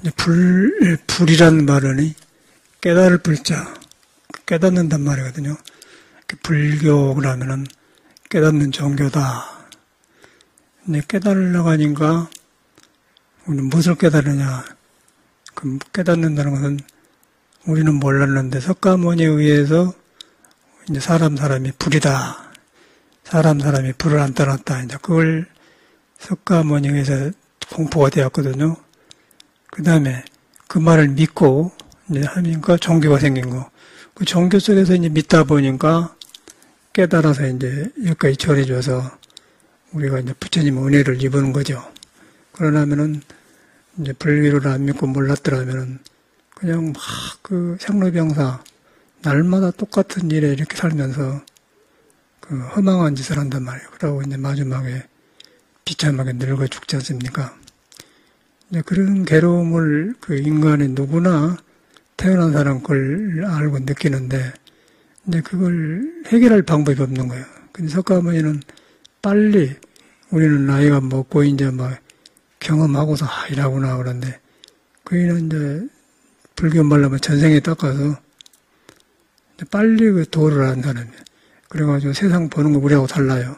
이제 불이라는 말은 깨달을 불자, 깨닫는단 말이거든요. 불교라면은 깨닫는 종교다. 이제 깨달으려고 하니까 우리는 무엇을 깨달으냐? 그 깨닫는다는 것은 우리는 몰랐는데 석가모니에 의해서 이제 사람이 불이다. 사람이 불을 안 떠났다. 이제 그걸 석가모니에 의해서 공포가 되었거든요. 그 다음에 그 말을 믿고 이제 하니까 종교가 생긴 거. 그 종교 속에서 이제 믿다 보니까 깨달아서 이제 여기까지 전해줘서 우리가 이제 부처님 은혜를 입은 거죠. 그러나면은 이제 불교를 안 믿고 몰랐더라면은 그냥 막 그 생로병사 날마다 똑같은 일에 이렇게 살면서 그 허망한 짓을 한단 말이에요. 그러고 이제 마지막에 비참하게 늙어 죽지 않습니까? 이제 그런 괴로움을 그 인간이 누구나 태어난 사람 그걸 알고 느끼는데 이제 그걸 해결할 방법이 없는 거예요. 근데 석가모니는 빨리 우리는 나이가 먹고 이제 막 경험하고서 이라구나 그러는데 그이는 이제 불교 말로 전생에 닦아서 빨리 그 도를 한 사람이에요. 그래가지고 세상 보는 거 우리하고 달라요.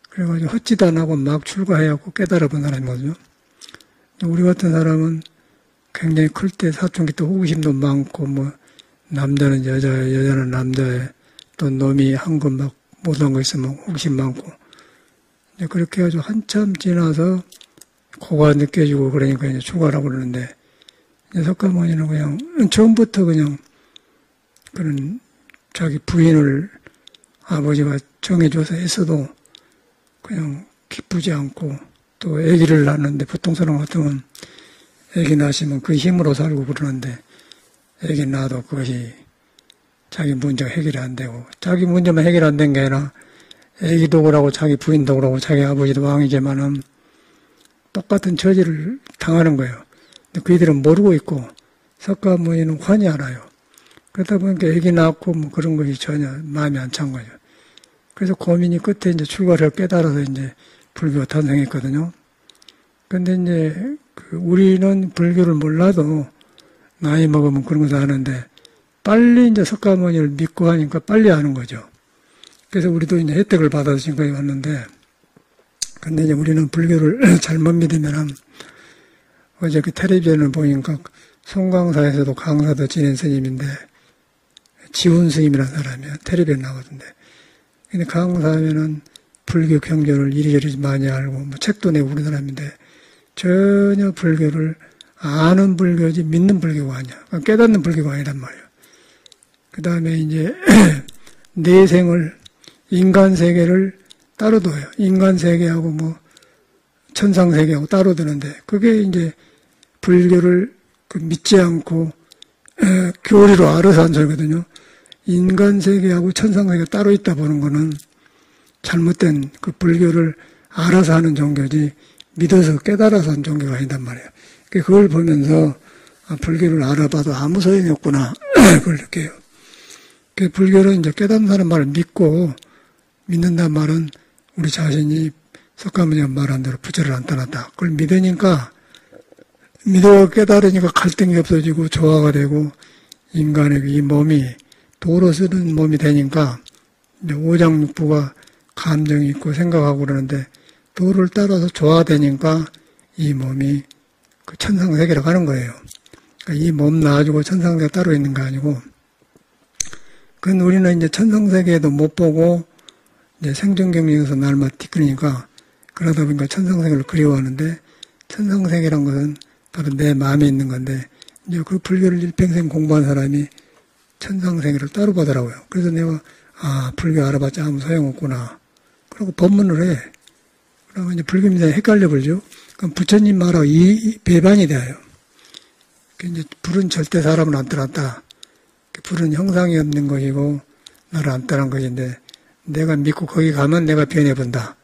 그래가지고 헛짓 안 하고 막 출가해갖고 깨달아 본 사람이거든요. 우리 같은 사람은 굉장히 클 때 사춘기 때 호기심도 많고 뭐 남자는 여자에 여자는 남자에 또 놈이 한 것 막 못한 거 있으면 호기심 많고 이제 그렇게 해가지고 한참 지나서 고가 느껴지고 그러니까 이제 출가라고 그러는데 이제 석가모니는 그냥 처음부터 그냥 그런 자기 부인을 아버지가 정해줘서 했어도 그냥 기쁘지 않고 또 아기를 낳는데 보통 사람 같으면 아기 낳으시면 그 힘으로 살고 그러는데 아기 낳아도 그것이 자기 문제가 해결이 안 되고 자기 문제만 해결 안 된 게 아니라 아기도 그러고 자기 부인도 그러고 자기 아버지도 왕이지만은 똑같은 처지를 당하는 거예요. 근데 그이들은 모르고 있고 석가모니는 환히 알아요. 그러다 보니까 아기 낳고 뭐 그런 것이 전혀 마음에 안 찬 거죠. 그래서 고민이 끝에 이제 출가를 깨달아서 이제 불교가 탄생했거든요. 근데 이제 우리는 불교를 몰라도 나이 먹으면 그런 것도 아는데 빨리 이제 석가모니를 믿고 하니까 빨리 아는 거죠. 그래서 우리도 이제 혜택을 받아서 지금까지 왔는데 근데 이제 우리는 불교를 잘못 믿으면은 어제 그 텔레비전을 보니까 송광사에서도 강사도 지낸 스님인데 지훈 스님이라는 사람이야. 텔레비전 나오던데. 근데 강사하면은 불교 경전을 이리저리 많이 알고 뭐 책도 내고 그런 사람인데 전혀 불교를 아는 불교지 믿는 불교가 아니야. 깨닫는 불교가 아니란 말이야. 그 다음에 이제 내생을 인간 세계를 따로 둬요. 인간 세계하고 뭐 천상 세계하고 따로 두는데 그게 이제 불교를 믿지 않고 교리로 알아서 한 소리거든요. 인간 세계하고 천상 세계가 따로 있다 보는 거는 잘못된 그 불교를 알아서 하는 종교지 믿어서 깨달아서 한 종교가 아니단 말이에요. 그걸 보면서 불교를 알아봐도 아무 소용이 없구나 그걸 느껴요. 불교는 이제 깨닫는 사람 말을 믿고 믿는다는 말은 우리 자신이 석가모니가 말한 대로 부처를 안 떠났다. 그걸 믿으니까 믿어 깨달으니까 갈등이 없어지고 조화가 되고 인간의 이 몸이 도로 쓰는 몸이 되니까 이제 오장육부가 감정이 있고 생각하고 그러는데 도를 따라서 조화되니까 이 몸이 그 천상세계로 가는 거예요. 그러니까 이 몸 놔주고 천상세계가 따로 있는 거 아니고 그건 우리는 이제 천상세계에도 못 보고 이제 생존경영에서 날마다 뒤끌으니까 그러다 보니까 천상세계를 그리워하는데 천상세계란 것은 바로 내 마음에 있는 건데 이제 그 불교를 일평생 공부한 사람이 천상세계를 따로 보더라고요. 그래서 내가 불교 알아봤자 아무 소용없구나. 그러고 법문을 해. 그러면 이제 불교 믿음이 헷갈려 버리죠. 그럼 부처님 말하고 이 배반이 돼요. 이제 불은 절대 사람을 안 떠났다. 불은 형상이 없는 것이고 나를 안 떠난 것인데 내가 믿고 거기 가면 내가 변해본다.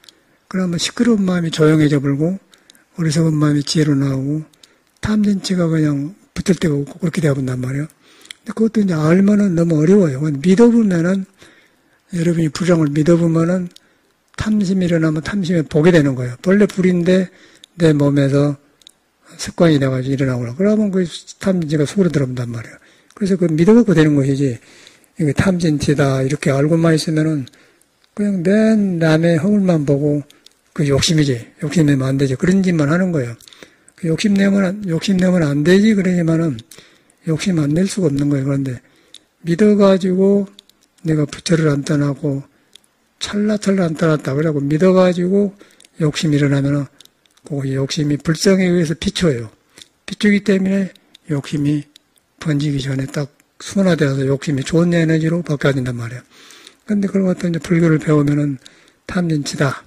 그러면 시끄러운 마음이 조용해져 버리고 어리석은 마음이 지혜로 나오고 탐진치가 그냥 붙을 데가 없고 그렇게 되어본단 말이에요. 근데 그것도 이제 알면은 너무 어려워요. 믿어보면은 여러분이 불량을 믿어보면은 탐심이 일어나면 탐심에 보게 되는 거예요. 원래 불인데 내 몸에서 습관이 돼가지고 일어나고 그러면 그 탐진치가 속으로 들어온단 말이에요. 그래서 그 믿어갖고 되는 것이지 이게 탐진치다 이렇게 알고만 있으면은 그냥 맨 남의 허물만 보고 그 욕심이지. 욕심내면 안 되지. 그런 짓만 하는 거예요. 그 욕심내면 안 되지. 그러지만은 욕심 안 낼 수가 없는 거예요. 그런데 믿어가지고 내가 부처를 안 떠나고 찰나찰나 안 떠났다. 그러고 믿어가지고 욕심이 일어나면은 그 욕심이 불성에 의해서 비춰요. 비추기 때문에 욕심이 번지기 전에 딱 순화되어서 욕심이 좋은 에너지로 바뀌어야 된단 말이에요. 근데 그걸 갖다 이제 불교를 배우면은 탐진치다.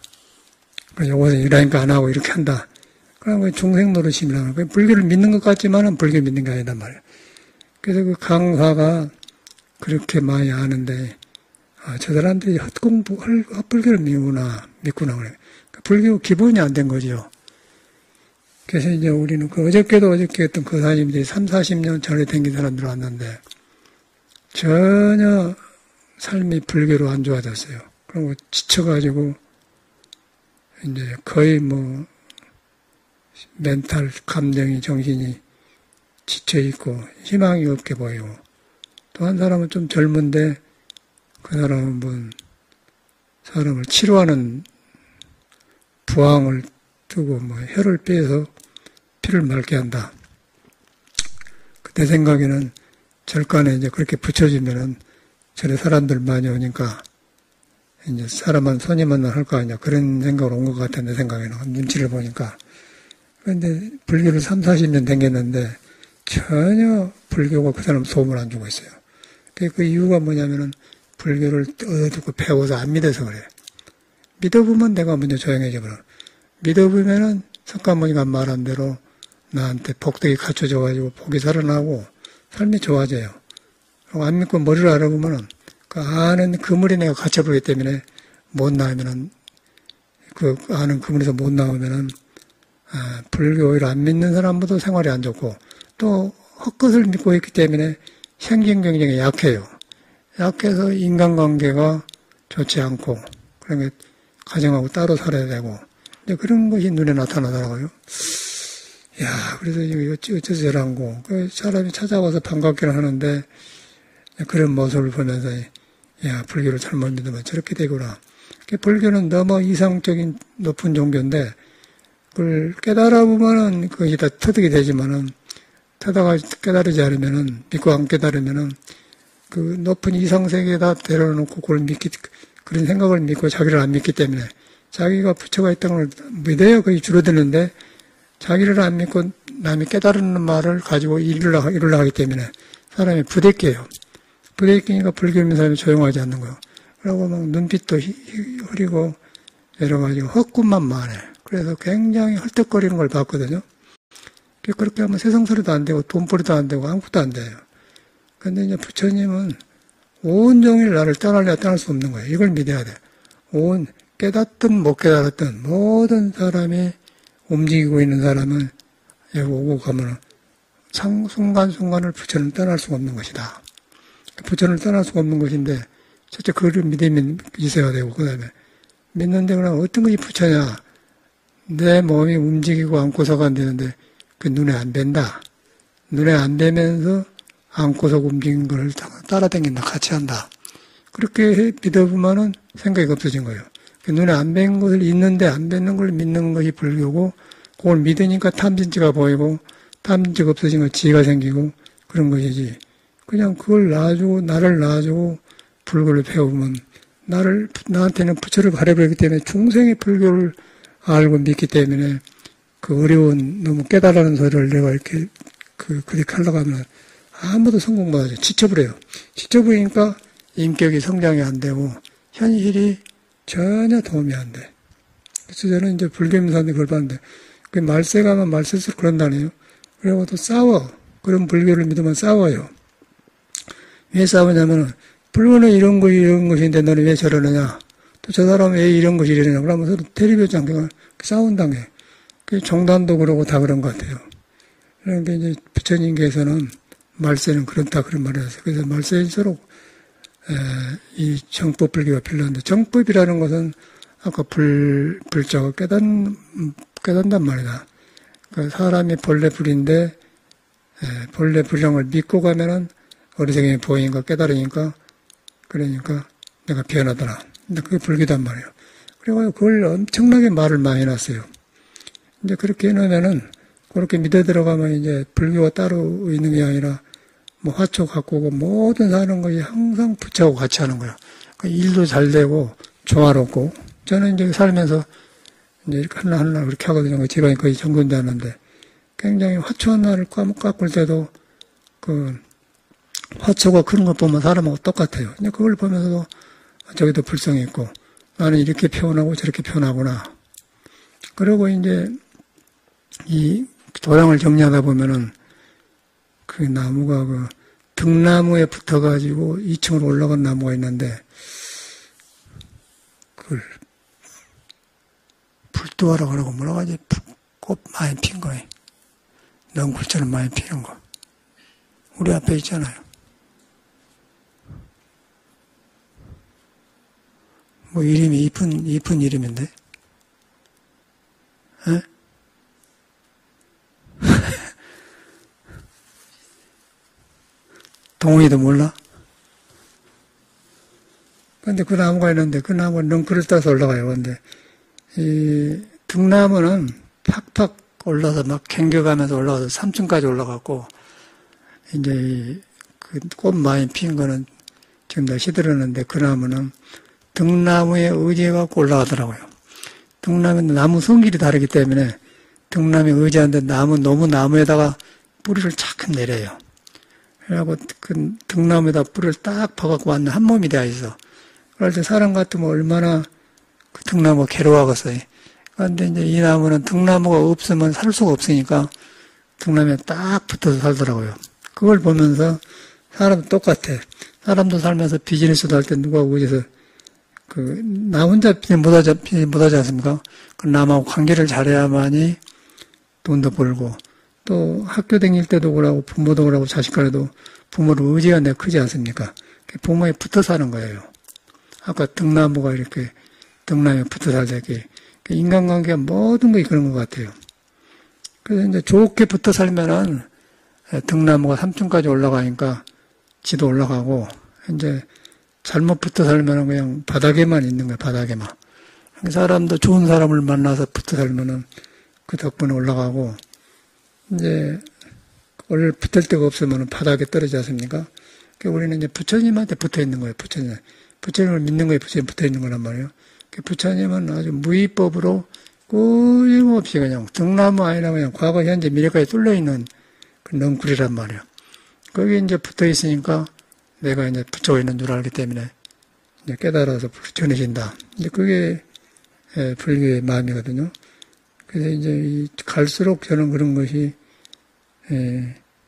요것은 이러니까 안 하고 이렇게 한다. 그럼 중생 노릇입니다. 불교를 믿는 것 같지만은 불교 믿는 게 아니단 말이에요. 그래서 그 강사가 그렇게 많이 아는데, 저 사람들이 헛불교를 믿구나, 그래. 불교 기본이 안 된 거죠. 그래서 이제 우리는 어저께도 했던 그 사님들이 3, 40년 전에 댕긴 사람들 왔는데, 전혀 삶이 불교로 안 좋아졌어요. 그리고 지쳐가지고, 이제 거의 멘탈, 감정이, 정신이 지쳐있고, 희망이 없게 보이고, 또 한 사람은 좀 젊은데, 그 사람은 사람을 치료하는 부항을 두고 혈을 빼서 피를 맑게 한다. 내 생각에는 절간에 이제 그렇게 붙여주면은 저래 사람들 많이 오니까 이제 사람만 손님만 할 거 아니냐 그런 생각으로 온 것 같아 내 생각에는 눈치를 보니까. 그런데 불교를 3, 40년 댕겼는데 전혀 불교가 그 사람 소음을 안 주고 있어요. 그 이유가 뭐냐면은 불교를 얻어듣고 배워서 안 믿어서 그래요. 믿어보면 내가 먼저 조용해져 버려. 믿어보면은 석가모니가 말한 대로 나한테 복덕이 갖춰져가지고 복이 살아나고 삶이 좋아져요. 안 믿고 머리를 알아보면은 그 아는 그물이 내가 갇혀버리기 때문에 못 나오면은 그 아는 그물에서 못 나오면은 불교를 안 믿는 사람보다 생활이 안 좋고 또 헛것을 믿고 있기 때문에 생존 경쟁이 약해요. 약해서 인간관계가 좋지 않고 그러니까 가정하고 따로 살아야 되고 이제 그런 것이 눈에 나타나더라고요. 야, 그래서 이거 어째서 저란고 그 사람이 찾아와서 반갑기는 하는데 그런 모습을 보면서 야, 불교를 잘못 믿으면 저렇게 되구나. 불교는 너무 이상적인 높은 종교인데 그걸 깨달아 보면은 그것이 다 터득이 되지만은 깨달지 않으면은 믿고 안 깨달으면은 그 높은 이상세계에다 데려놓고 그걸 그런 생각을 믿고 자기를 안 믿기 때문에 자기가 부처가 있다는 걸 믿어야 거의 줄어드는데 자기를 안 믿고 남이 깨달은 말을 가지고 이루려 하기 때문에 사람이 부대껴요. 부대끼니까 불교 믿는 사람이 조용하지 않는 거예요. 그러고 막 눈빛도 흐리고 여러 가지 헛꿈만 많해. 그래서 굉장히 헐떡거리는 걸 봤거든요. 그렇게 하면 세상소리도 안 되고 돈벌이도 안 되고 아무것도 안 돼요. 근데 이제 부처님은 온종일 나를 떠날 수 없는 거예요. 이걸 믿어야 돼. 깨닫든 못 깨달았든 모든 사람이 움직이고 있는 사람은 여기 오고 가면은 순간순간을 부처는 떠날 수가 없는 것이다. 부처를 떠날 수가 없는 것인데, 첫째 그걸 믿으면 있어야 되고, 그 다음에 믿는데 그럼 어떤 것이 부처냐? 내 몸이 움직이고 안고서가 안 되는데, 그 눈에 안 뵌다. 눈에 안 뵈면서 안고서 움직이는 걸 따라다닌다. 같이 한다. 그렇게 믿어보면은 생각이 없어진 거예요. 그 눈에 안 뵌 것을 있는데 안 뵙는 걸 믿는 것이 불교고, 그걸 믿으니까 탐진치가 보이고, 탐진치가 없어진 거 지혜가 생기고, 그런 것이지. 그냥 그걸 나를 놔주고 불교를 배우면 나한테는 부처를 가려버리기 때문에 중생의 불교를 알고 믿기 때문에 그 어려운 너무 깨달아는 소리를 내가 이렇게 그렇게 하려고 하면 아무도 성공 못하죠. 지쳐버려요. 지쳐버리니까 인격이 성장이 안 되고 현실이 전혀 도움이 안 돼. 그래서 저는 이제 불교 믿는 사람들이 그걸 봤는데 그 말세 가면 말세일수록 그런다네요. 그리고 또 싸워. 그런 불교를 믿으면 싸워요. 왜 싸우냐면은, 불교는 이런 것인데 너는 왜 저러느냐? 또 저 사람은 왜 이런 것이 이러느냐? 그러면 서로 대립하지 않게 싸운다며. 그 정단도 그러고 다 그런 것 같아요. 그러니까 이제 부처님께서는 말세는 그렇다 그런 말을 하세요. 그래서 말세일수록, 이 정법 불교가 필요한데, 정법이라는 것은 아까 불자가 깨닫단 말이다. 그 사람이 본래 불인데, 본래 불이란 걸 믿고 가면은 어리석음이 보이니까 깨달으니까, 그러니까 내가 변하더라. 근데 그게 불교단 말이에요. 그래가지고 그걸 엄청나게 말을 많이 해놨어요. 이제 그렇게 해놓으면은, 그렇게 믿어 들어가면 이제 불교가 따로 있는 게 아니라, 뭐 화초 갖고 오고 모든 사는 것이 항상 부처하고 같이 하는 거예요. 일도 잘 되고, 조화롭고, 저는 이제 살면서 이제 이렇게 하나 그렇게 하거든요. 집안이 거의 정돈돼 하는데, 굉장히 화초 하나를 깎을 때도, 화초가 그런 것 보면 사람하고 똑같아요. 근데 그걸 보면서도, 저기도 불성이 있고, 나는 이렇게 표현하고 저렇게 표현하구나. 그리고 이제, 이 도량을 정리하다 보면은, 그 나무가 등나무에 붙어가지고 2층으로 올라간 나무가 있는데, 그걸, 불도하라고 그러고 뭐라고 하지? 꽃 많이 핀 거예요. 넝쿨처럼 많이 피는 거. 우리 앞에 있잖아요. 뭐 이름이 이쁜 이름인데? 에? 동훈이도 몰라? 근데 그 나무가 있는데 그 나무는 넝쿨을 따서 올라가요. 근데 이 등나무는 팍팍 올라서 막 갱겨가면서 올라가서 3층까지 올라갔고, 이제 그 꽃 많이 핀 거는 지금 다 시들었는데 그 나무는 등나무에 의지해갖고 올라가더라고요. 등나무는 나무 성질이 다르기 때문에 등나무에 의지하는데 너무 나무에다가 뿌리를 착 내려요. 그래갖고 그 등나무에다 뿌리를 딱 파갖고 왔는 한 몸이 되어 있어. 그럴 때 사람 같으면 얼마나 그 등나무가 괴로워하겠어요. 그런데 이제 이 나무는 등나무가 없으면 살 수가 없으니까 등나무에 딱 붙어서 살더라고요. 그걸 보면서 사람도 똑같아. 사람도 살면서 비즈니스도 할 때 누가 어디서 나 혼자 못하지 않습니까? 그 남하고 관계를 잘해야만이 돈도 벌고, 또 학교 다닐 때도 그러고, 부모도 그러고, 자식간에도 부모를 의지가 내가 크지 않습니까? 부모에 붙어 사는 거예요. 아까 등나무가 이렇게 등나무에 붙어 살다기 인간관계가 모든 것이 그런 것 같아요. 그래서 이제 좋게 붙어 살면은 등나무가 3층까지 올라가니까 지도 올라가고, 이제 잘못 붙어 살면은 그냥 바닥에만 있는 거예요, 바닥에만. 사람도 좋은 사람을 만나서 붙어 살면은 그 덕분에 올라가고, 이제 원래 붙을 데가 없으면은 바닥에 떨어지지 않습니까? 그러니까 우리는 이제 부처님한테 붙어 있는 거예요, 부처님. 부처님을 믿는 거에 부처님 붙어 있는 거란 말이에요. 부처님은 아주 무위법으로 끊임없이 그냥 등나무 아니라 그냥 과거, 현재, 미래까지 뚫려 있는 그 넝쿨이란 말이에요. 거기 이제 붙어 있으니까 내가 이제 붙여 있는 줄 알기 때문에 이제 깨달아서 전해진다. 이제 그게 불교의 마음이거든요. 그래서 이제 갈수록 저는 그런 것이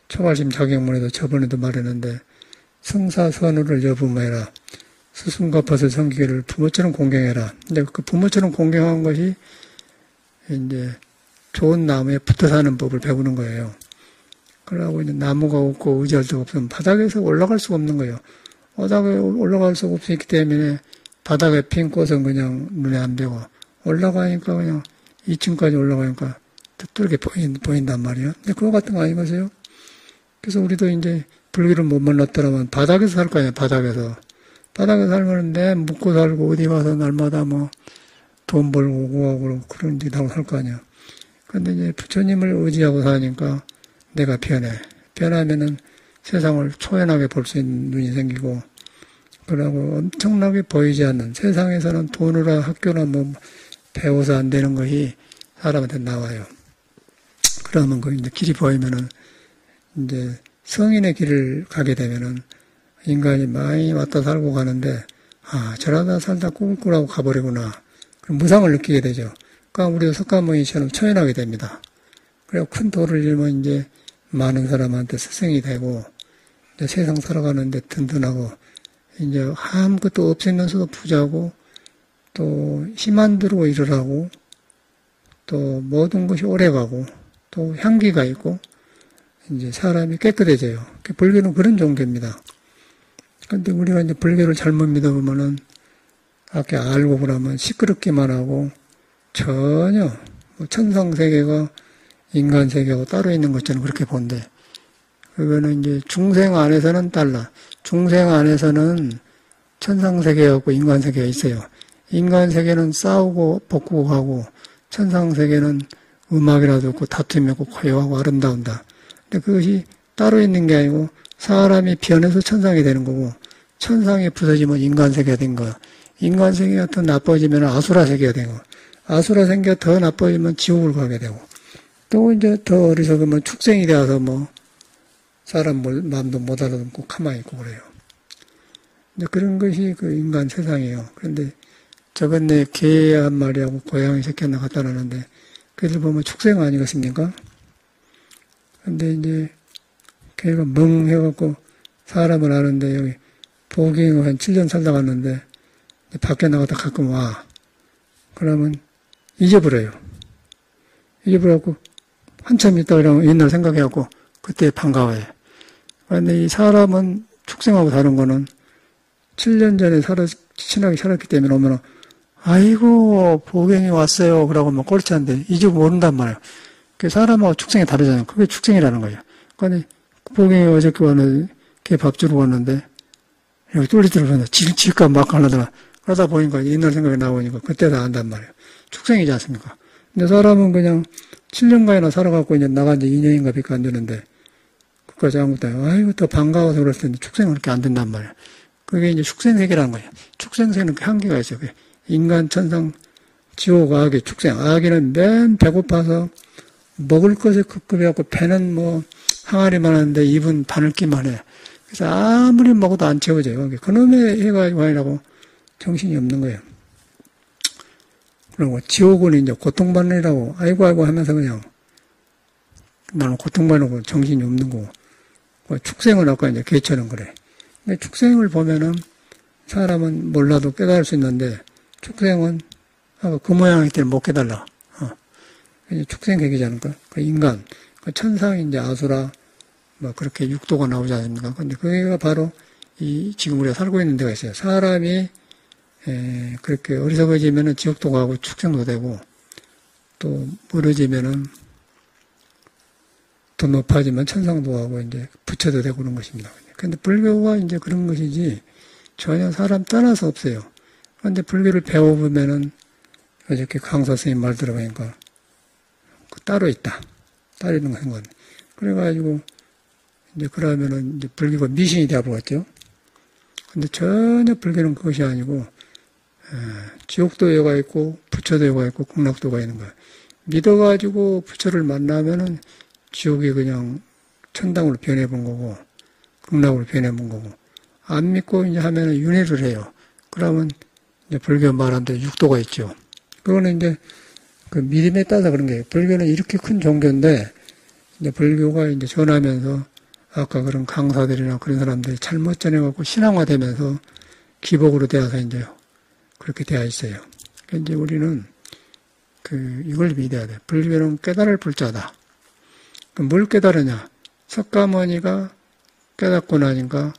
초발심 자격문에도 저번에도 말했는데, 성사선우를 여부모해라. 스승과 벗을 섬기기를 부모처럼 공경해라. 근데 그 부모처럼 공경한 것이 이제 좋은 나무에 붙어 사는 법을 배우는 거예요. 그러고 이제 나무가 없고 의지할 데가 없으면 바닥에서 올라갈 수가 없는 거예요. 바닥에 올라갈 수가 없기 때문에 바닥에 핀 꽃은 그냥 눈에 안 뵈고, 올라가니까 그냥 2층까지 올라가니까 뚫게 보인단 말이에요. 근데 그거 같은 거 아니겠어요? 그래서 우리도 이제 불교를 못 만났더라면 바닥에서 살 거 아니에요, 바닥에서. 바닥에 살면 내 묵고 살고 어디 가서 날마다 뭐 돈 벌고 오고 하고 그런 데 나고 살 거 아니야. 근데 이제 부처님을 의지하고 사니까 내가 변해. 변하면은 세상을 초연하게 볼 수 있는 눈이 생기고, 그러고 엄청나게 보이지 않는, 세상에서는 돈이나 학교나 뭐 배워서 안 되는 것이 사람한테 나와요. 그러면 그 이제 길이 보이면은 이제 성인의 길을 가게 되면은 인간이 많이 왔다 살고 가는데, 저러다 살다 꿀꿀하고 가버리구나. 그럼 무상을 느끼게 되죠. 그러니까 우리도 석가모니처럼 초연하게 됩니다. 그리고 큰 도를 잃으면 이제 많은 사람한테 스승이 되고, 이제 세상 살아가는데 든든하고, 이제 아무것도 없으면서도 부자고, 또 힘 안 들고 일을 하고, 또 모든 것이 오래가고, 또 향기가 있고, 이제 사람이 깨끗해져요. 불교는 그런 종교입니다. 근데 우리가 이제 불교를 잘못 믿어보면은, 아까 알고 그러면 시끄럽기만 하고, 전혀, 천상세계가 인간 세계하고 따로 있는 것처럼 그렇게 본대. 그거는 이제 중생 안에서는 달라. 중생 안에서는 천상 세계하고 인간 세계가 있어요. 인간 세계는 싸우고 볶고 하고, 천상 세계는 음악이라도 없고 다툼이 없고 고요하고 아름다운다. 근데 그것이 따로 있는 게 아니고 사람이 변해서 천상이 되는 거고, 천상이 부서지면 인간 세계가 된 거야. 인간 세계가 더 나빠지면 아수라 세계가 되고, 아수라 세계가 더 나빠지면 지옥을 가게 되고, 또 이제 더 어리석으면 축생이 되어서 뭐 사람 마음도 못 알아듣고 가만히 있고 그래요. 근데 그런 것이 그 인간 세상이에요. 그런데 저건 내 개 한 마리하고 고양이 새끼 하나 갖다 놨는데, 그들 보면 축생 아니겠습니까? 근데 이제 걔가 멍해갖고 사람을 아는데, 여기 보기에 한 7년 살다 갔는데 밖에 나가다 가끔 와. 그러면 잊어버려요. 잊어버려갖고 한참 있다 그러면 옛날 생각해갖고 그때 반가워해. 그런데 이 사람은 축생하고 다른 거는 7년 전에 친하게 살았기 때문에 오면 아이고 보경이 왔어요 그러고 뭐 꼴찌한데 이제 모른단 말이에요. 그 사람하고 축생이 다르잖아요. 그게 축생이라는 거예요. 그런데 보경이 어저께 왔는데 걔 밥 주러 왔는데 여기 뚫리 들어가는데 질까 막 하려다가 그러다 보니까 옛날 생각이 나오니까 그때 다 안단 말이에요. 축생이지 않습니까? 근데 사람은 그냥 7년간이나 살아갖고 이제 나간 지 2년인가 밖에 안 되는데 그까지 아무것도 아니고 아이고 더 반가워서 그랬을 텐데 축생은 그렇게 안 된단 말이에요. 그게 이제 축생세계라는 거예요. 축생세계는 그 한계가 있어요. 인간, 천상, 지옥, 악의 축생. 악의는 맨 배고파서 먹을 것에 급급해갖고 배는 뭐 항아리만 하는데 입은 바늘기만 해. 그래서 아무리 먹어도 안 채워져요. 그놈의 해가 아니라고 정신이 없는 거예요. 그리고 지옥은 이제 고통받느라고 아이고 하면서 그냥 나는 고통받는 정신이 없는 거고. 축생은 아까 이제 개처럼 그래. 근데 축생을 보면은 사람은 몰라도 깨달을 수 있는데 축생은 그 모양이기 때문에 못 깨달라. 축생 계기지 않을까? 그 인간, 그 천상 이제 아수라 뭐 그렇게 육도가 나오지 않습니까? 근데 그게가 바로 이 지금 우리가 살고 있는 데가 있어요. 사람이 그렇게 어리석어지면은 지옥도 가고 축생도 되고 또 멀어지면은 더 높아지면 천상도 가고 이제 부처도 되고 그런 것입니다. 근데 불교가 이제 그런 것이지 전혀 사람 떠나서 없어요. 그런데 불교를 배워보면은 어저께 강사 선생님 말 들어보니까 따로 있다. 따로 있는 거 생각. 그래가지고 이제 그러면은 이제 불교가 미신이 되어버렸죠. 근데 전혀 불교는 그것이 아니고 지옥도가 있고 부처도가 있고 극락도가 있는 거예요. 믿어가지고 부처를 만나면은 지옥이 그냥 천당으로 변해본 거고 극락으로 변해본 거고 안 믿고 이제 하면은 윤회를 해요. 그러면 이제 불교 말한 대로 육도가 있죠. 그거는 이제 그 믿음에 따라서 그런 거예요. 불교는 이렇게 큰 종교인데 이제 불교가 이제 전하면서 아까 그런 강사들이나 그런 사람들이 잘못 전해갖고 신앙화되면서 기복으로 되어서 이제 그렇게 되어 있어요. 그러니까 이제 우리는 이걸 믿어야 돼. 불교는 깨달을 불자다. 뭘 깨달으냐? 석가모니가 깨닫고 나니까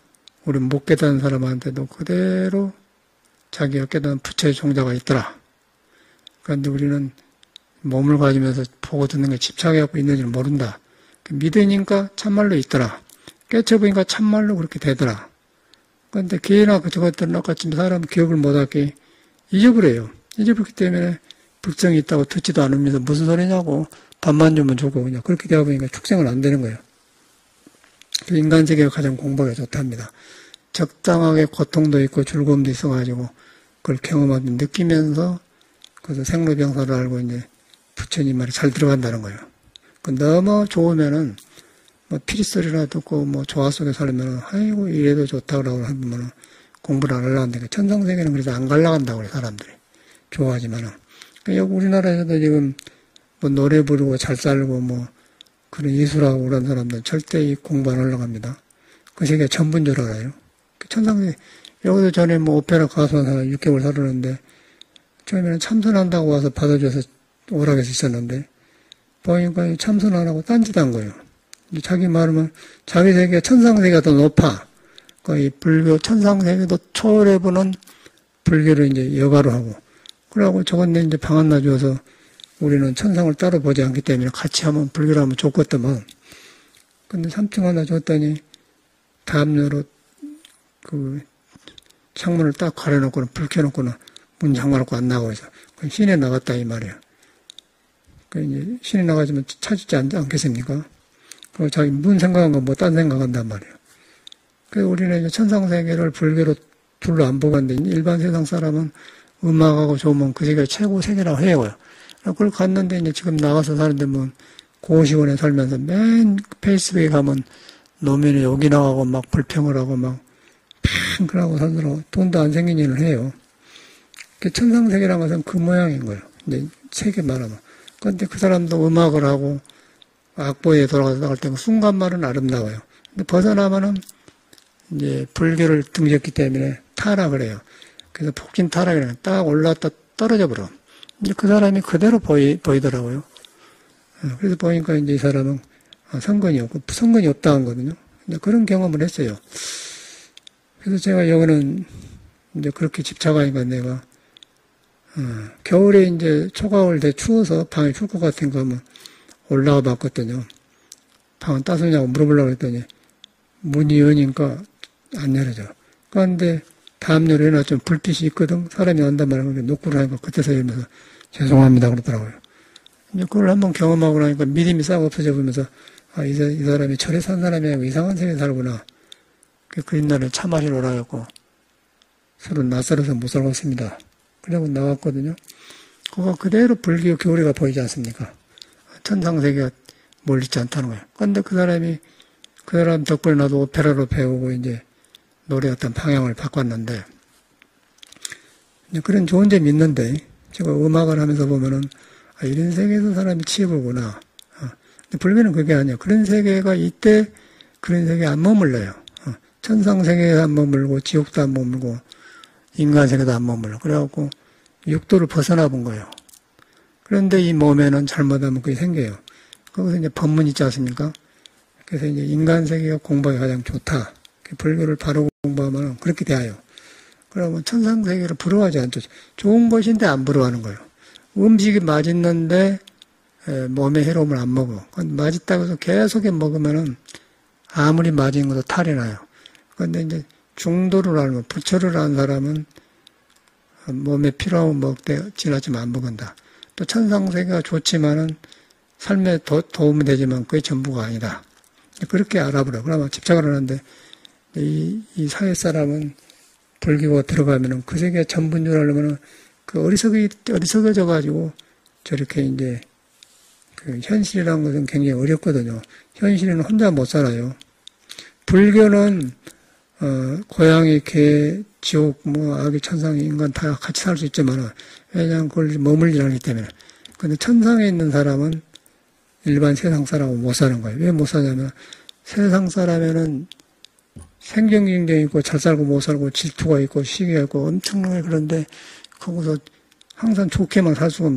우리 못 깨닫는 사람한테도 그대로 자기가 깨닫는 부처의 종자가 있더라. 그런데 우리는 몸을 가지면서 보고 듣는 게 집착해갖고 있는지를 모른다. 믿으니까 참말로 있더라. 깨쳐보니까 참말로 그렇게 되더라. 그런데 기회나 저것들은 똑같이 사람 기억을 못하게 잊어버려요. 잊어버렸기 때문에 불정이 있다고 듣지도 않으면서 무슨 소리냐고 밥만 주면 좋고 그냥 그렇게 되어 보니까 축생은 안 되는 거예요. 인간 세계가 가장 공부하기 좋답니다. 적당하게 고통도 있고 즐거움도 있어가지고 그걸 경험하고 느끼면서 그래서 생로병사를 알고 이제 부처님 말이 잘 들어간다는 거예요. 너무 좋으면은 뭐 피리소리나 듣고 뭐 조화 속에 살면은 아이고 이래도 좋다고 하면은 공부를 안 하려고 하는데 천상세계는 그래서 안 갈라간다고 그래 사람들이 좋아하지만은 여기 우리나라에서도 지금 뭐 노래 부르고 잘 살고 뭐 그런 예술하고 그런 사람들 절대 공부 안 하려고 합니다. 그 세계 전부인 줄 알아요. 천상세계 여기도 전에 뭐 오페라 가수 한 사람 6개월 살았는데 처음에는 참선한다고 와서 받아줘서 오락에서 있었는데 보니까 참선 안 하고 딴짓한 거예요. 자기 말하면 자기 세계가 천상세계가 더 높아. 거의 불교 천상세계도 초월해보는 불교를 이제 여가로 하고 그러고 저건데 이제 방 하나 줘서 우리는 천상을 따로 보지 않기 때문에 같이 하면 불교를 하면 좋겠더만. 근데 3층 하나 줬더니 담요로 그 창문을 딱 가려놓고는 불 켜놓고는 문 잠가놓고 안 나가고 있어. 그럼 시내 나갔다 이 말이야. 그 이제 시내 나가지면 찾지 않겠습니까? 그 자기 문 생각한 거 뭐 딴 생각한단 말이야. 그래서 우리는 이제 천상세계를 불교로 둘로 안 보고 있는데 일반 세상 사람은 음악하고 좋으면 그 세계가 최고 세계라고 해요. 그걸 갔는데 이제 지금 나가서 사는데 뭐 고시원에 살면서 맨 페이스북에 가면 노면이 여기 나가고 막 불평을 하고 막 핑크라고 살더라고. 돈도 안 생긴 일을 해요. 천상세계라는 것은 그 모양인 거예요. 이제 세계 말하면. 그런데 그 사람도 음악을 하고 악보에 돌아가서 나갈 때 그 순간말은 아름다워요. 근데 벗어나면은 이제 불교를 등졌기 때문에 타락을 해요. 그래서 폭진 타락이라는 딱 올라왔다 떨어져 버려. 이제 그 사람이 그대로 보이더라고요. 그래서 보니까 이제 이 사람은 성근이 없고, 성근이 없다 한 거거든요. 이제 그런 경험을 했어요. 그래서 제가 여기는 이제 그렇게 집착하니까 내가, 겨울에 이제 초가을 돼 추워서 방에 추울 것 같은 거 하면 올라가 봤거든요. 방은 따스냐고 물어보려고 했더니 문이 여니까 안 열어져. 그런데 담요를 해놨지만 불빛이 있거든. 사람이 안단 말이야. 노크를 하니까 그때서 이러면서 죄송합니다 그러더라고요. 이제 그걸 한번 경험하고 나니까 믿음이 싹 없어져 보면서 이 사람이 절에 산 사람이 아니고 이상한 세계에 살구나. 그 옛날에 차 마시러 오라고 서로 낯설어서 못 살겠습니다. 그러고 나왔거든요. 그거 그대로 불교 교리가 보이지 않습니까? 천상세계가 멀리지 않다는 거예요. 그런데 그 사람 덕분에 나도 오페라로 배우고 이제 노래 어떤 방향을 바꿨는데, 그런 좋은 점이 있는데, 제가 음악을 하면서 보면은, 이런 세계에서 사람이 취해보구나. 근데 불교는 그게 아니에요. 그런 세계가 이때 그런 세계에 안 머물러요. 천상세계에 안 머물고, 지옥도 안 머물고, 인간세계도 안 머물러. 그래갖고, 육도를 벗어나 본 거예요. 그런데 이 몸에는 잘못하면 그게 생겨요. 거기서 이제 법문 있지 않습니까? 그래서 이제 인간세계가 공부하기 가장 좋다. 불교를 바로 공부하면 그렇게 돼요. 그러면 천상세계를 부러워하지 않죠. 좋은 것인데 안 부러워하는 거예요. 음식이 맛있는데 몸에 해로움을 안 먹어. 맛있다고 해서 계속 먹으면은 아무리 맛있는 것도 탈이 나요. 그런데 이제 중도를 알면 부처를 안 사람은 몸에 필요하면 먹되 지나치면 안 먹는다. 또 천상세계가 좋지만은 삶에 도움이 되지만 그게 전부가 아니다. 그렇게 알아보라. 그러면 집착을 하는데 이 사회 사람은 불교가 들어가면은 그 세계 전부인 줄 알려면은 그 어리석어져 가지고 저렇게 이제 그 현실이라는 것은 굉장히 어렵거든요. 현실에는 혼자 못 살아요. 불교는 고양이, 개, 지옥, 아기, 천상, 인간 다 같이 살 수 있지만 왜냐하면 그걸 머물지 않기 때문에. 근데 천상에 있는 사람은 일반 세상 사람은 못 사는 거예요. 왜 못 사냐면 세상 사람에는 생존경쟁이 있고 잘 살고 못 살고 질투가 있고 시기가 있고 엄청나게 그런데 거기서 항상 좋게만 살 수가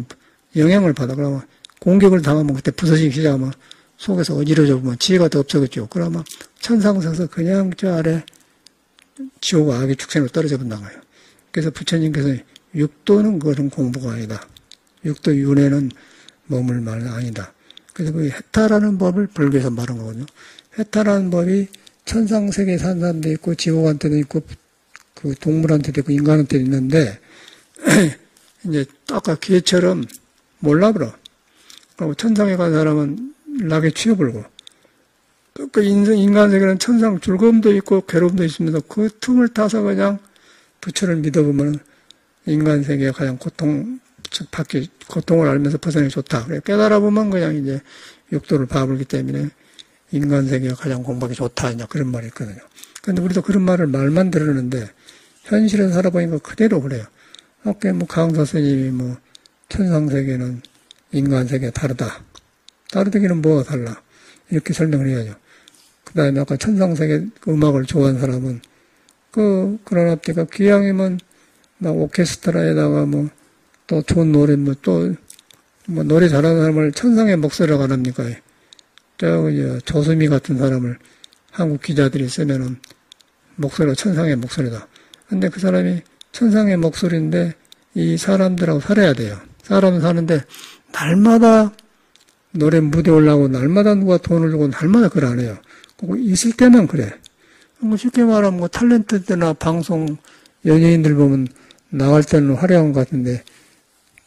영향을 받아. 그러면 공격을 당하면 그때 부서지기 시작하면 속에서 어지러져 보면 지혜가 더 없어졌죠. 그러면 천상에서 그냥 저 아래 지옥 악의 축생으로 떨어져 본다는 거예요. 그래서 부처님께서 육도는 그런 공부가 아니다. 육도 윤회는 머물 말은 아니다. 그래서 그 해탈하는 법을 불교에서 말한 거거든요. 해탈하는 법이 천상세계에 사는 사람도 있고 지옥한테도 있고 그 동물한테도 있고 인간한테도 있는데 이제 아까 개처럼 몰라버려. 그리고 천상에 간 사람은 낙에 취해버리고 그 인간세계는 천상 즐거움도 있고 괴로움도 있으면서 그 틈을 타서 그냥 부처를 믿어보면 인간세계가 가장 고통을 알면서 벗어나기 좋다. 그래 깨달아보면 그냥 이제 육도를 봐버리기 때문에 인간세계가 가장 공부하기 좋다. 이제 그런 말이 있거든요. 근데 우리도 그런 말만 들었는데 현실에서 살아보니까 그대로 그래요. 아까 강사 스님이 천상세계는 인간세계가 다르다. 다르다기는 뭐가 달라. 이렇게 설명을 해야죠. 그 다음에 아까 천상세계 음악을 좋아하는 사람은 그런 앞뒤가 기왕이면 오케스트라에다가 또 좋은 노래 노래 잘하는 사람을 천상의 목소리라고 안 합니까? 조수미 같은 사람을 한국 기자들이 쓰면은 목소리가 천상의 목소리다. 근데 그 사람이 천상의 목소리인데 이 사람들하고 살아야 돼요. 사람은 사는데 날마다 노래 무대 올라오고, 날마다 누가 돈을 주고, 날마다 그걸 안 해요. 꼭 있을 때만 그래. 뭐 쉽게 말하면 뭐 탤런트 때나 방송 연예인들 보면 나갈 때는 화려한 것 같은데,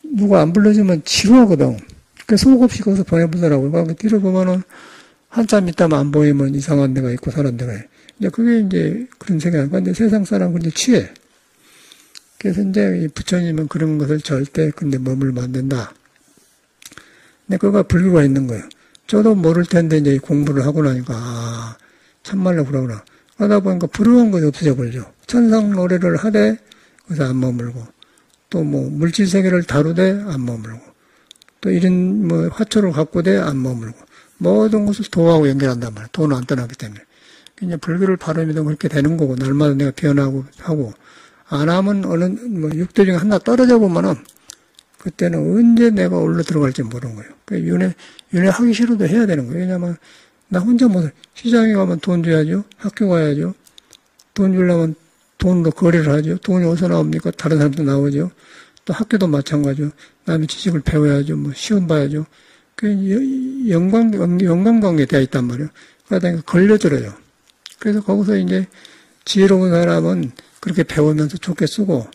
누가 안 불러주면 지루하거든. 그 속 없이 거기서 보내보더라고요. 그러니까 뒤로 보면은 한참 있다면 안 보이면 이상한 데가 있고 사람 데가 있고. 이제 그게 이제 그런 생각이니까 이제 세상 사람은 이제 취해. 그래서 이제 부처님은 그런 것을 절대 근데 머물면 안 된다. 근데 그거가 불교가 있는 거예요. 저도 모를 텐데 이제 공부를 하고 나니까, 아, 참말로 그러구나. 하다 보니까 부러운 것이 없어져 버리죠. 천상 노래를 하되, 그래서 안 머물고, 또 뭐 물질 세계를 다루되 안 머물고, 또 이런 뭐 화초를 가꾸되 안 머물고, 모든 것을 도하고 연결한단 말이에요. 도는 안 떠나기 때문에. 그냥 불교를 바로 믿으면 그렇게 되는 거고, 날마다 내가 변하고 하고, 안 하면 어느, 뭐, 육도 중에 하나 떨어져 보면은, 그때는 언제 내가 올라 들어갈지 모르는 거예요. 윤회 하기 싫어도 해야 되는 거예요. 왜냐면, 나 혼자 못, 시장에 가면 돈 줘야죠. 학교 가야죠. 돈 주려면 돈으로 거래를 하죠. 돈이 어디서 나옵니까? 다른 사람도 나오죠. 또 학교도 마찬가지죠. 남의 지식을 배워야죠. 뭐, 시험 봐야죠. 그, 연관관계에 되어 있단 말이에요. 그러다 보니까 걸려들어요. 그래서 거기서 이제 지혜로운 사람은 그렇게 배우면서 좋게 쓰고,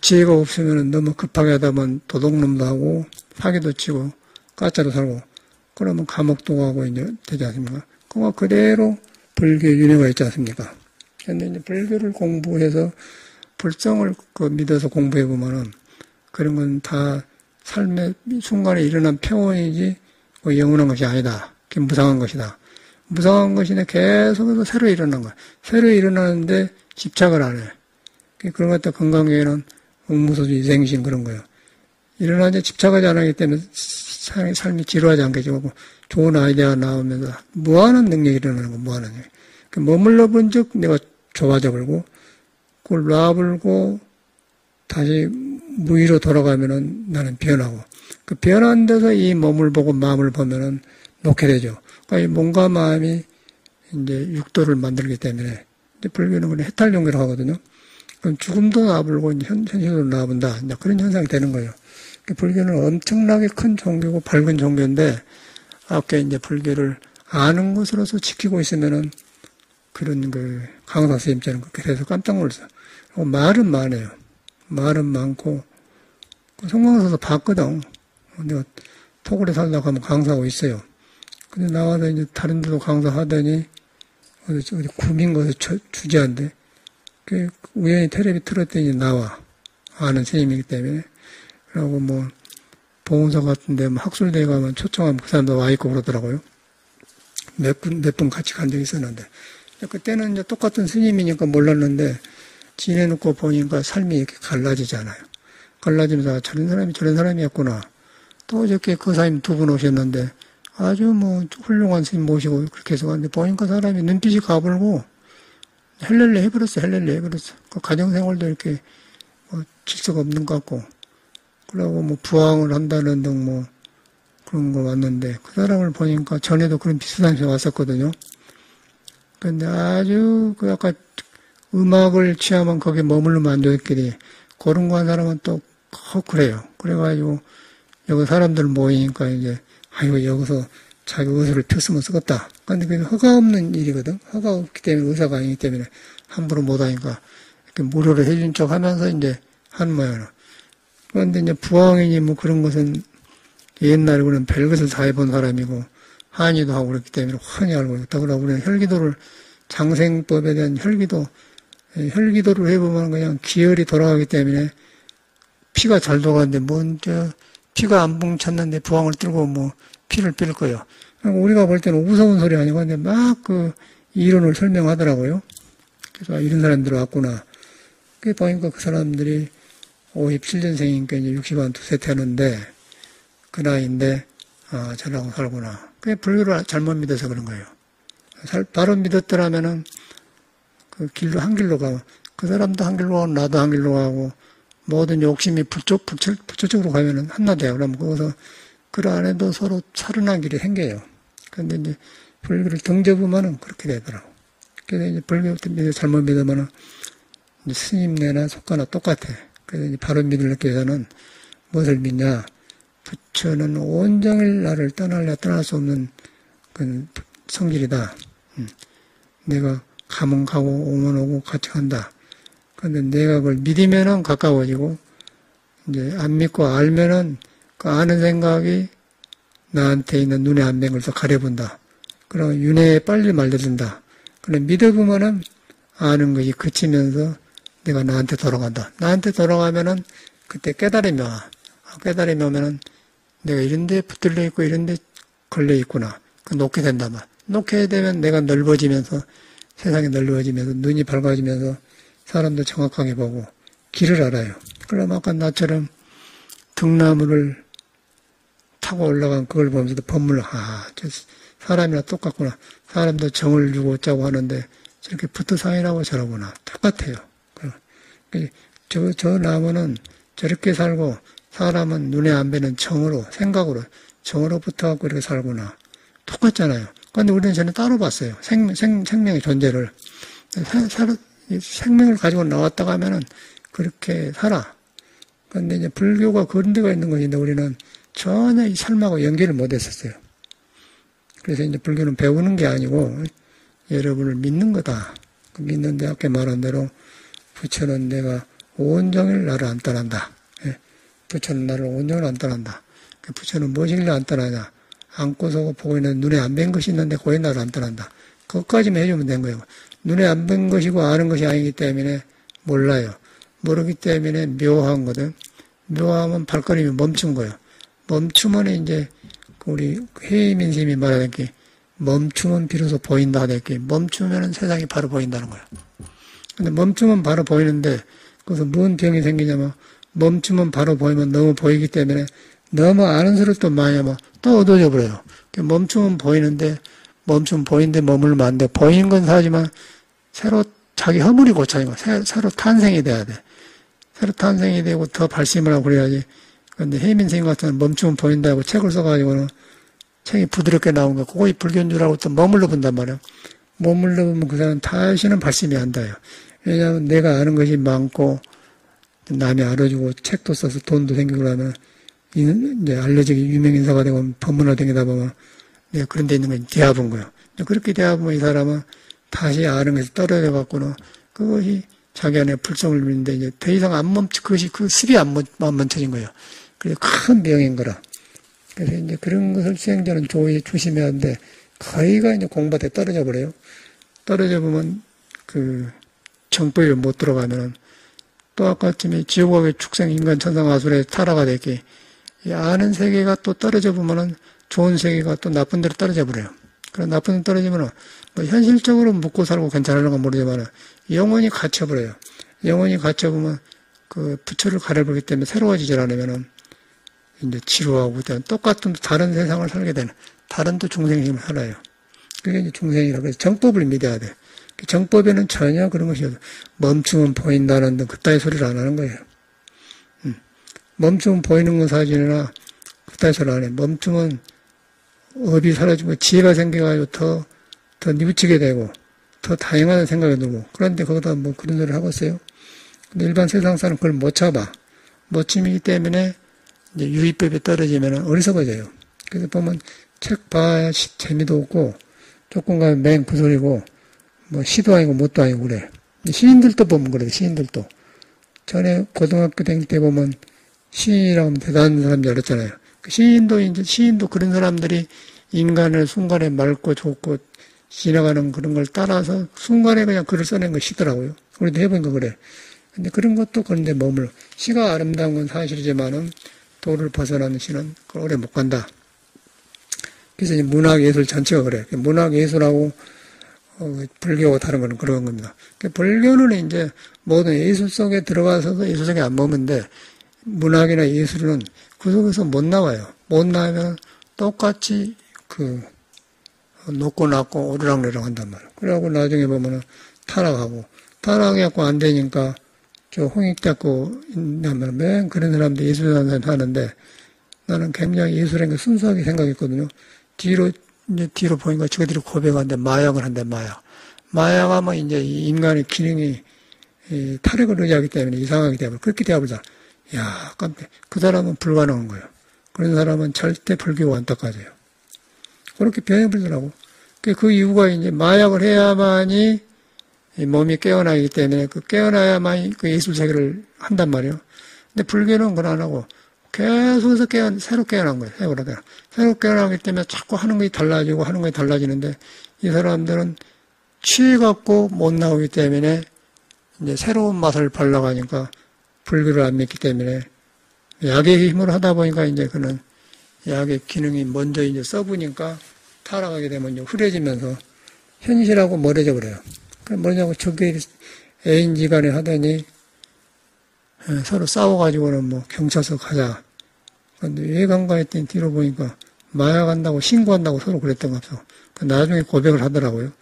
지혜가 없으면 너무 급하게 하다 보면 도둑놈도 하고, 사기도 치고, 가짜로 살고, 그러면 감옥도 가고 이제 되지 않습니까? 그거 그대로 불교의 윤회가 있지 않습니까? 근데 이제 불교를 공부해서 불성을 믿어서 공부해 보면은 그런 건 다 삶의 순간에 일어난 평온이지 영원한 것이 아니다. 그게 무상한 것이다. 무상한 것이네 계속해서 새로 일어난 거야. 새로 일어나는데 집착을 안 해. 그런 것 같다 건강에는 응무소주 이생신 그런 거예요. 일어나는데 집착하지 않기 때문에 삶이 지루하지 않겠죠. 좋은 아이디어가 나오면서 무한한 능력이 일어나는 거, 무한한 능력. 머물러 본 적 내가 좋아져 버리고, 그걸 놔버리고, 다시 무의로 돌아가면은 나는 변하고, 그 변한 데서 이 몸을 보고 마음을 보면은 놓게 되죠. 그러니까 이 몸과 마음이 이제 육도를 만들기 때문에, 이제 불교는 그냥 해탈용이라고 하거든요. 그럼 죽음도 놔버리고, 현실도 놔본다. 그런 현상이 되는 거예요. 불교는 엄청나게 큰 종교고 밝은 종교인데, 아까 이제 불교를 아는 것으로서 지키고 있으면은, 그런 강사 선생님처럼 그렇게 돼서 깜짝 놀랐어요. 말은 많아요. 말은 많고, 성공서도 봤거든. 내가 토굴에 살다가 하면 강사하고 있어요. 근데 나와서 이제 다른 데도 강사하더니, 어디 구민 곳에 주제한데, 우연히 텔레비 틀었더니 나와. 아는 선생님이기 때문에. 그리고 뭐, 보훈소 같은 데 학술대회 가면 초청하면 그 사람도 와 있고 그러더라고요. 몇 분 같이 간 적이 있었는데. 그때는 이제 똑같은 스님이니까 몰랐는데, 지내놓고 보니까 삶이 이렇게 갈라지잖아요. 갈라지면서 저런 사람이었구나. 또 어저께 그 사님 두 분 오셨는데, 아주 뭐 훌륭한 스님 모시고 그렇게 해서 갔는데, 보니까 사람이 눈빛이 가불고, 헬렐레 해버렸어. 그 가정생활도 이렇게 뭐 질서가 없는 것 같고, 그러고 뭐 부항을 한다는 등 뭐 그런 거 왔는데, 그 사람을 보니까 전에도 그런 비슷한 데 왔었거든요. 근데 아주 아까 음악을 취하면 거기에 머물르면 안 되겠길래, 그런 거 한 사람은 또 그래요. 그래가지고 여기 사람들 모이니까 이제 아이고 여기서 자기 의사를 폈으면 쓰겠다. 근데 그게 허가 없는 일이거든. 허가 없기 때문에 의사가 아니기 때문에 함부로 못하니까 이렇게 무료로 해준 척 하면서 이제 하는 모양이에요. 그런데 이제 부항이니 뭐 그런 것은 옛날에는 별것을 다 해본 사람이고 한의도 하고 그랬기 때문에 환히 알고 있다. 그러고 우리는 혈기도를 장생법에 대한 혈기도를 해보면 그냥 기혈이 돌아가기 때문에 피가 잘 돌아가는데 먼저 피가 안 뭉쳤는데 부항을 들고 뭐 피를 뺄 거예요. 우리가 볼 때는 무서운 소리 아니고 근데 막 이론을 설명하더라고요. 그래서 이런 사람들이 왔구나. 그게 보니까 그 사람들이 57년생이니까 이제 60한 두세 태는데 그 나이인데 잘하고 살구나. 그게 불교를 잘못 믿어서 그런 거예요. 바로 믿었더라면은 그 길로 한 길로 가고 그 사람도 한 길로 가고 나도 한 길로 가고 모든 욕심이 북쪽으로 가면은 하나 돼요. 그러면 거기서 그 안에도 서로 살은한 길이 생겨요. 그런데 이제 불교를 등져보면은 그렇게 되더라고. 그래서 이제 불교 잘못 믿으면은 이제 스님네나 속가나 똑같아. 그래서 이제 바로 믿으려기 위해서는 무엇을 믿냐? 부처는 온종일 나를 떠날 수 없는 그 성질이다. 내가 가면 가고 오면 오고 같이 간다. 그런데 내가 그걸 믿으면은 가까워지고 이제 안 믿고 알면은 그 아는 생각이 나한테 있는 눈에 안 뵌 것을 가려본다. 그럼 윤회에 빨리 말려든다. 그럼 믿어보면은 아는 것이 그치면서 내가 나한테 돌아간다. 나한테 돌아가면은 그때 깨달음이 와. 깨달음이 오면은 내가 이런데 붙들려 있고 이런데 걸려 있구나. 그 놓게 된다 말. 놓게 되면 내가 넓어지면서 세상이 넓어지면서 눈이 밝아지면서 사람도 정확하게 보고 길을 알아요. 그럼 아까 나처럼 등나무를 타고 올라간 그걸 보면서도 법문을 저 사람이나 똑같구나. 사람도 정을 주고 짜고 하는데 저렇게 붙어 사이라고 저러구나. 똑같아요. 저 나무는 저렇게 살고 사람은 눈에 안 뵈는 정으로 생각으로 정으로 붙어갖고 이렇게 살구나. 똑같잖아요. 그런데 우리는 전혀 따로 봤어요. 생명의 존재를. 생명을 가지고 나왔다가 하면은 그렇게 살아. 그런데 이제 불교가 그런 데가 있는 것인데 우리는 전혀 이 삶하고 연결을 못 했었어요. 그래서 이제 불교는 배우는 게 아니고 여러분을 믿는 거다. 믿는데 아까 말한 대로 부처는 내가 온종일 나를 안 떠난다. 부처는 나를 온종일 안 떠난다. 부처는 무엇이길래 안 떠나냐. 안고서 보고 있는 눈에 안 뵌 것이 있는데 거의 나를 안 떠난다. 그것까지만 해주면 된 거예요. 눈에 안 뵌 것이고 아는 것이 아니기 때문에 몰라요. 모르기 때문에 묘한 거든. 묘하면 발걸음이 멈춘 거예요. 멈추면 이제 우리 해이민심이 말하듯이 멈추면 비로소 보인다 하듯이 멈추면 세상이 바로 보인다는 거예요. 근데 멈추면 바로 보이는데 그래서 무슨 병이 생기냐면 멈추면 바로 보이면 너무 보이기 때문에 너무 아는 소리를 또 많이 하면 또 어두워져 버려요. 멈추면 보이는데 멈추면 보이는데 머물면 안 돼. 보이는 건 사지만 새로 자기 허물이 고쳐지고 새로 탄생이 돼야 돼. 새로 탄생이 되고 더 발심을 하고 그래야지. 그런데 해민생 같은 멈추면 보인다고 책을 써가지고는 책이 부드럽게 나온 거 그거 불교인 줄 알고 또 머물러 본단 말이야. 머물러 보면 그 사람 다시는 발심이 안 닿아요. 왜냐하면 내가 아는 것이 많고 남이 알아주고 책도 써서 돈도 생기고 그러면 이제 알려지기 유명 인사가 되고 법문을 댕기다 보면 내가 그런 데 있는 건 대합은 거예요. 그렇게 대합하면 이 사람은 다시 아는 것이 떨어져 갖고는 그것이 자기 안에 불성을 믿는데 이제 더 이상 안 멈춰 그것이 그 습이 안 멈춰진 거예요. 그래서 큰 병인 거라. 그래서 이제 그런 것을 수행자는 조심해야 하는데 거의가 이제 공부한테 떨어져 버려요. 떨어져 보면 그 정법에 못 들어가면은 또 아까쯤에 지옥의 축생 인간 천상 아술에 타락가 되기 이 아는 세계가 또 떨어져 보면은 좋은 세계가 또 나쁜 데로 떨어져 버려요. 그럼 나쁜 데 떨어지면은 뭐 현실적으로 먹고 살고 괜찮은 건 모르지만 영원히 갇혀버려요. 영원히 갇혀보면 그 부처를 가려보기 때문에 새로워지질 않으면은 이제 지루하고 똑같은 다른 세상을 살게 되는 다른 또 중생심을 살아요. 그게 이제 중생이라고 해서 정법을 믿어야 돼. 정법에는 전혀 그런 것이 없어요. 멈추면 보인다는 등 그따위 소리를 안 하는 거예요. 멈추면 보이는 건 사실이나 그따위 소리를 안 해. 멈추면 업이 사라지고 지혜가 생겨가지고 더 뉘우치게 되고 더 다양한 생각이 들고 그런데 거기다 뭐 그런 소리를 하고 있어요. 근데 일반 세상 사람은 그걸 못 잡아. 못 참이기 때문에 이제 유의법이 떨어지면 어리석어져요. 그래서 보면 책 봐야 재미도 없고 조금 가면 맹 그 소리고 뭐 시도 아니고 못도 아니고 그래. 시인들도 보면 그래. 시인들도 전에 고등학교 다닐 때 보면 시인이라고 하면 대단한 사람들 알았잖아요. 시인도 그런 사람들이 인간을 순간에 맑고 좋고 지나가는 그런 걸 따라서 순간에 그냥 글을 써낸 거 시더라고요. 우리도 해보니까 그래. 근데 그런 것도 그런데 머물러. 시가 아름다운 건 사실이지만은 도를 벗어나는 시는 그걸 오래 못 간다. 그래서 이제 문학 예술 전체가 그래. 문학 예술하고 불교하고 다른 거는 그런 겁니다. 불교는 이제 모든 예술 속에 들어가서도 예술 속에 안 머무는데 문학이나 예술은 그 속에서 못 나와요. 못 나오면 똑같이 높고 낮고 오르락내리락 한단 말이에요. 그래갖고 나중에 보면은 타락해갖고 안 되니까 저 홍익잡고 있냐면 맨 그런 사람들 예술하는 사람 하는데 나는 굉장히 예술인 게 순수하게 생각했거든요. 뒤로 보니까 저들이 고백하는데 마약을 한대, 마약. 마약하면 이제 인간의 기능이 타락을 의지하기 때문에 이상하게 되어버려. 그렇게 되어버리잖아. 야, 깜짝. 그 사람은 불가능한 거예요. 그런 사람은 절대 불교가 안 닦아져요. 그렇게 변해버리더라고. 그 이유가 이제 마약을 해야만이 몸이 깨어나기 때문에 그 깨어나야만이 그 예술 세계를 한단 말이에요. 근데 불교는 그건 안 하고 계속해서 새로 깨어난 거예요. 새로 깨어나기 때문에 자꾸 하는 것이 달라지고 하는 것이 달라지는데 이 사람들은 취해갖고 못 나오기 때문에 이제 새로운 맛을 발라가니까 불교를 안 믿기 때문에 약의 힘으로 하다 보니까 이제 그는 약의 기능이 먼저 이제 써보니까 타락하게 되면 이제 흐려지면서 현실하고 멀어져 버려요. 뭐냐고 저게 애인지간에 하더니 서로 싸워가지고는 뭐 경찰서 가자. 근데 왜 간가 했더니 뒤로 보니까 마약한다고 신고한다고 서로 그랬던 것 같아요. 나중에 고백을 하더라고요.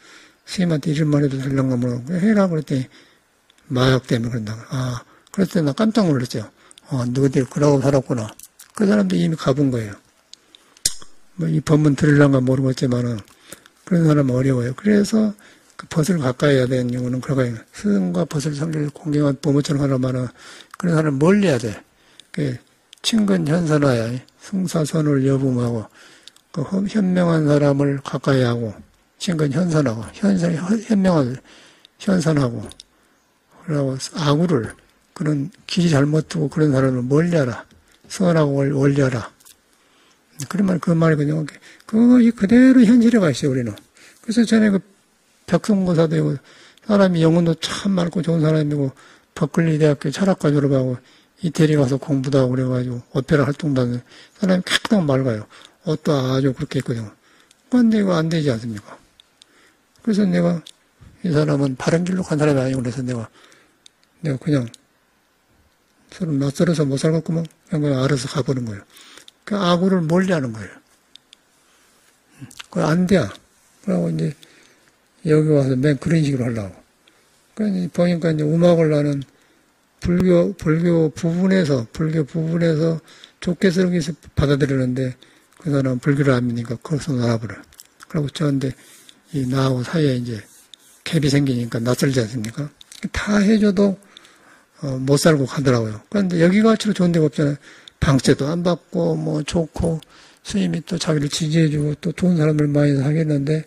스님한테 이름만 해도 될랑가 뭐라고 해라 그랬더니 마약 때문에 그런다고. 아, 그랬더니 나 깜짝 놀랐죠. 너희들 그러고 살았구나. 그 사람도 이미 가본 거예요. 뭐 이 법문 들으려가 모르겠지만은 그런 사람은 어려워요. 그래서 그 벗을 가까이 해야 되는 경우는 그러가요. 스승과 벗을 성질을 공경한 부모처럼 하라면은 그런 사람을 멀리 해야 돼. 그 친근 현선하야 승사선을 여봉하고 그 현명한 사람을 가까이 하고 친근 현선하고 현명한 현선하고 그러고 아구를 그런 길이 잘못 두고 그런 사람을 멀리하라. 선하고 원리하라. 그러면 그 말이거든요. 그것이 그대로 현실에 가 있어요, 우리는. 그래서 전에 그 벽성고사도 사람이 영혼도 참 많고 좋은 사람이고 버클리 대학교 철학과 졸업하고 이태리 가서 공부도 하고 그래가지고 오페라 활동도 하는 사람이 깨끗하고 맑아요. 옷도 아주 그렇게 했거든요. 그런데 이거 안 되지 않습니까? 그래서 내가 이 사람은 바른 길로 간 사람이 아니고 그래서 내가 그냥 서로 낯설어서 못 살겠구만 그냥 알아서 가보는 거예요. 그 아구를 멀리 하는 거예요. 그거 안 돼. 그러고 이제 여기 와서 맨 그런 식으로 하려고. 그러니까 보니까 이제 음악을 나는 불교 부분에서 좋게 쓰기서 받아들이는데 그 사람은 불교를 안 믿으니까 거기서 나와버려요. 그리고 저한테 이 나하고 사이에 이제 갭이 생기니까 낯설지 않습니까? 다 해줘도 못 살고 가더라고요. 그런데 여기같이 좋은 데가 없잖아요. 방세도 안 받고 뭐 좋고 스님이 또 자기를 지지해주고 또 좋은 사람들 많이 사귀었는데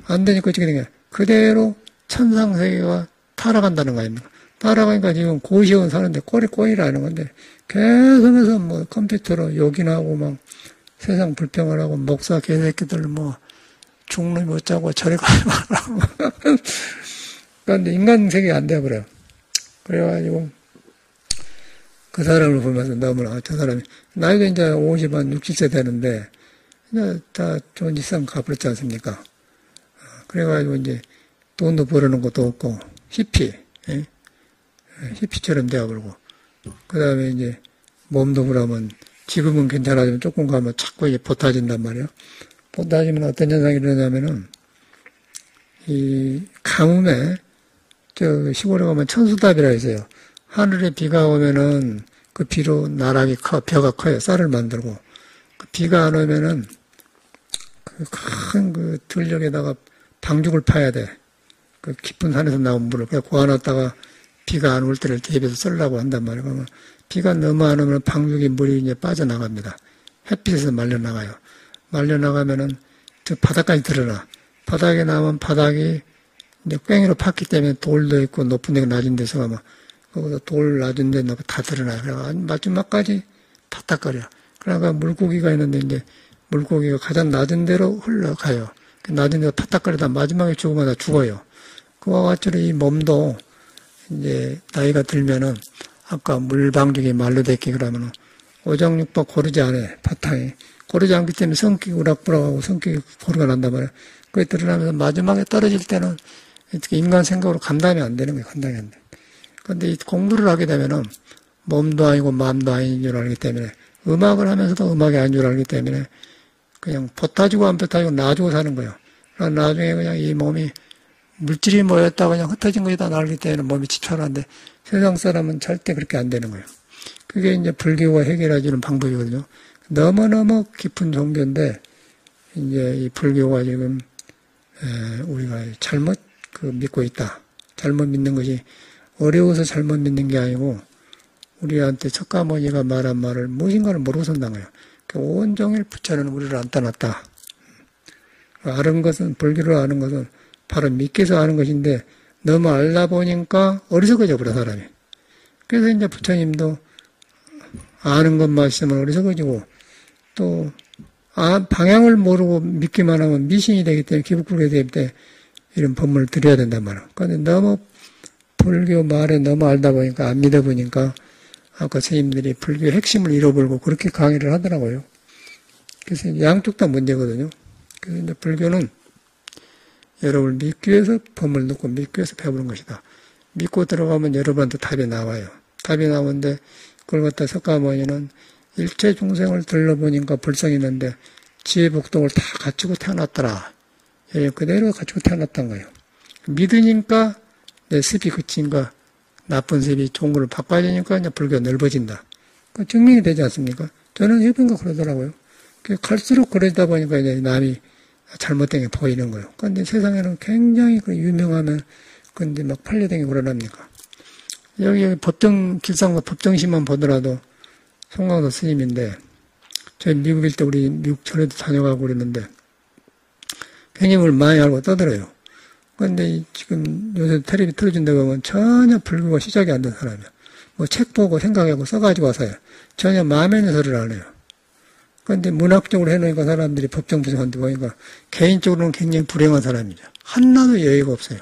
안 되니까 어떻게 된 거야? 그대로 천상세계가 타락한다는 거 아닙니까? 타락하니까 지금 고시원 사는데 꼬리라는 건데 계속해서 뭐 컴퓨터로 욕이나하고 막 세상 불평을 하고 목사 개새끼들 뭐 죽는 못 자고 저리 가지 말라고. 그런데 인간 세계가 안 돼버려요. 그래가지고 그 사람을 보면서 너무나 저 사람이 나이가 이제 50한 60세 되는데 이제 다 좋은 일상 가버렸지 않습니까? 그래가지고 이제 돈도 벌어놓은 것도 없고 히피처럼 되어버리고 그 다음에 이제 몸도 그러면 지금은 괜찮아지면 조금 가면 자꾸 이제 보타진단 말이에요. 보타지면 어떤 현상이 일어나냐면은 이 가뭄에 저 시골에 가면 천수답이라 있어요. 하늘에 비가 오면은 그 비로 나락이 벼가 커요. 쌀을 만들고. 그 비가 안 오면은 그 큰 그 들녘에다가 방죽을 파야 돼. 그 깊은 산에서 나온 물을. 그래서 고아놨다가 비가 안 올 때를 대비해서 쓰려고 한단 말이에요. 그러면 비가 너무 안 오면 방죽이 물이 이제 빠져나갑니다. 햇빛에서 말려나가요. 말려나가면은 저 바닥까지 드러나. 바닥에 나오면 바닥이 이제 꽹이로 팠기 때문에 돌도 있고 높은 데가 낮은 데서 가면 거기서 돌 낮은 데 다 드러나요. 그래서 마지막까지 탁탁거려. 그러니까 물고기가 있는데 이제 물고기가 가장 낮은 데로 흘러가요. 낮은 데로 탁탁거리다 마지막에 죽으면 다 죽어요. 그와 같이 이 몸도 이제 나이가 들면은 아까 물방죽이 말로 됐기 그러면은 오장육박 고르지 않아요. 바탕이. 고르지 않기 때문에 성격이 우락부락하고 성격이 고르가 난단 말이에요. 그게 드러나면서 마지막에 떨어질 때는 어떻게 인간 생각으로 감당이 안 되는 거예요. 감당이 안 돼. 근데 이 공부를 하게 되면은 몸도 아니고 마음도 아닌 줄 알기 때문에 음악을 하면서도 음악이 아닌 줄 알기 때문에 그냥 보타지고 안 보타지고 놔주고 사는 거예요. 그러니까 나중에 그냥 이 몸이 물질이 모였다 그냥 흩어진 것이 다 나기 때문에 몸이 지쳐하는데 세상 사람은 절대 그렇게 안 되는 거예요. 그게 이제 불교가 해결해주는 방법이거든요. 너무너무 깊은 종교인데 이제 이 불교가 지금 우리가 잘못 믿고 있다. 잘못 믿는 것이 어려워서 잘못 믿는 게 아니고 우리한테 석가모니가 말한 말을 무엇인가를 모르고 산다는 거예요. 온종일 부처는 우리를 안 떠났다. 아는 것은, 불교를 아는 것은 바로 믿기 위해서 아는 것인데 너무 알다 보니까 어리석어져 버려, 사람이. 그래서 이제 부처님도 아는 것만 있으면 어리석어지고 또 방향을 모르고 믿기만 하면 미신이 되기 때문에 기북불교에 되기 때문에 이런 법문을 드려야 된단 말이에요. 그런데 너무 불교 말에 너무 알다 보니까 안 믿어보니까 아까 스님들이 불교의 핵심을 잃어버리고 그렇게 강의를 하더라고요. 그래서 양쪽 다 문제거든요. 그래서 이제 불교는 여러분을 믿기 위해서 법을 넣고 믿기 위해서 배우는 것이다. 믿고 들어가면 여러분한테 답이 나와요. 답이 나오는데 그걸 갖다 석가모니는 일체 중생을 들러보니까 불성이 있는데 지혜복덕을 다 갖추고 태어났더라. 그대로 갖추고 태어났던 거예요. 믿으니까 내 습이 그치니까 나쁜 습이 좋은 걸로 바꿔야 되니까 이제 불교가 넓어진다. 증명이 되지 않습니까? 저는 해보니까 그러더라고요. 갈수록 그러다 보니까 이제 남이 잘못된 게 보이는 거예요. 그런데 세상에는 굉장히 그 유명하면 근데 막 팔려댕기 그러랍니까? 여기 법정, 길상과 법정신만 보더라도 송광도 스님인데, 저희 미국일 때 우리 미국 전에도 다녀가고 그랬는데, 개념을 많이 알고 떠들어요. 그런데 지금 요새 텔레비 틀어준다고 하면 전혀 불교가 시작이 안 된 사람이야. 뭐 책 보고 생각하고 써가지고 와서요. 전혀 마음에 있는 소리를 안 해요. 그런데 문학적으로 해놓으니까 사람들이 법정 분석한테 보니까 개인적으로는 굉장히 불행한 사람이죠. 하나도 여유가 없어요.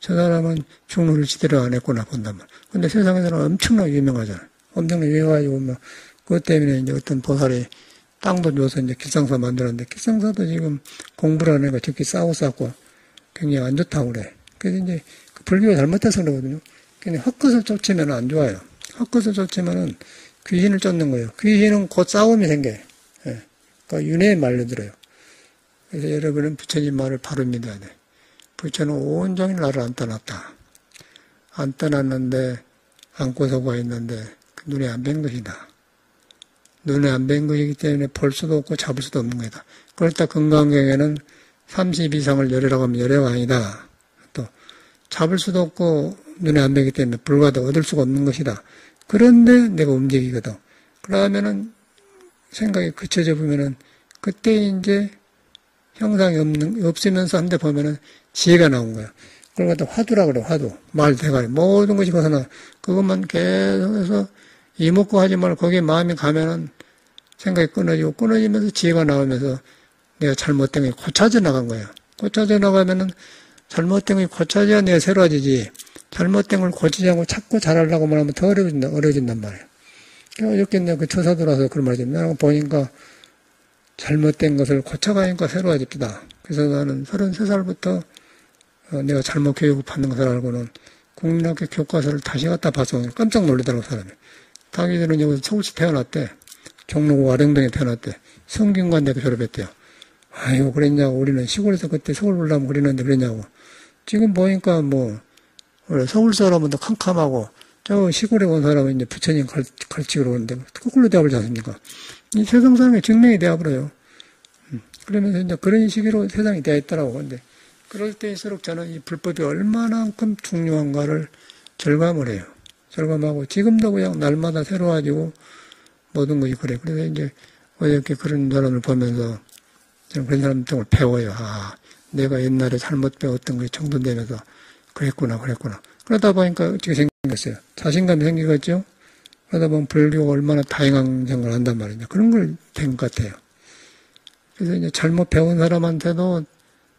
저 사람은 중로를 제대로 안 했구나 본단 말이야. 근데 세상에서는 엄청나게 유명하잖아요. 엄청나게 유명해가지고 뭐 그것 때문에 이제 어떤 보살이 땅도 줘서 이제 길상사 만들었는데 길상사도 지금 공부를 안 하니까 저렇게 싸우고 굉장히 안 좋다고 그래. 그래서 이제 그 불교가 잘못돼서 그러거든요. 근데 헛것을 쫓으면 안 좋아요. 헛것을 쫓으면은 귀신을 쫓는 거예요. 귀신은 곧 싸움이 생겨요. 예. 그러니까 윤회에 말려들어요. 그래서 여러분은 부처님 말을 바로 믿어야 돼. 부처는 온종일 나를 안 떠났다. 안 떠났는데 안고서 가 있는데 눈에 안 뵌 것이다. 눈에 안 뵌 것이기 때문에 볼 수도 없고 잡을 수도 없는 것이다. 그렇다 금강경에는 30 이상을 열애라고 하면 열애가 아니다. 또 잡을 수도 없고 눈에 안 뵈기 때문에 불과도 얻을 수가 없는 것이다. 그런데 내가 움직이거든. 그러면은 생각이 그쳐져 보면은 그때 이제 형상이 없으면서 한 대 보면은 지혜가 나온 거야. 그걸 갖다 화두라 그래, 화두. 말, 대가리. 모든 것이 벗어나. 그것만 계속해서 이목구 하지 말고 거기에 마음이 가면은 생각이 끊어지고 끊어지면서 지혜가 나오면서 내가 잘못된 게 고쳐져 나간 거야. 고쳐져 나가면은 잘못된 게 고쳐져야 내가 새로워지지. 잘못된 걸 고치지 않고 자꾸 잘하려고만 하면 더 어려워진단 말이야. 어저께 내가 그 처사들어서 그런 말이지. 내가 보니까 잘못된 것을 고쳐가니까 새로워집니다. 그래서 나는 33살부터 내가 잘못 교육을 받는 것을 알고는 국민학교 교과서를 다시 갖다 봐서 깜짝 놀라더라고, 사람이. 자기들은 여기서 서울시 태어났대. 종로구 와령동에 태어났대. 성균관대학교 졸업했대요. 아이고, 그랬냐고. 우리는 시골에서 그때 서울 올라면 그랬는데 그랬냐고. 지금 보니까 뭐, 원래 서울 사람은 더 캄캄하고, 저 시골에 온 사람은 이제 부처님 가르치고 그러는데, 거꾸로 대답을 하십니까? 이 세상 사람이 증명이 되어버려요. 그러면서 이제 그런 식으로 세상이 되어 있더라고. 근데, 그럴 때일수록 저는 이 불법이 얼마나큼 중요한가를 절감을 해요. 절감하고, 지금도 그냥 날마다 새로워지고, 모든 것이 그래. 그래서 이제, 어저께 그런 사람을 보면서, 저는 그런 사람들 배워요. 아, 내가 옛날에 잘못 배웠던 것이 정돈되면서, 그랬구나. 그러다 보니까 어떻게 생겼어요? 자신감이 생기겠죠? 그러다 보면 불교가 얼마나 다양한 생각을 한단 말이냐. 그런 걸 된 것 같아요. 그래서 이제 잘못 배운 사람한테도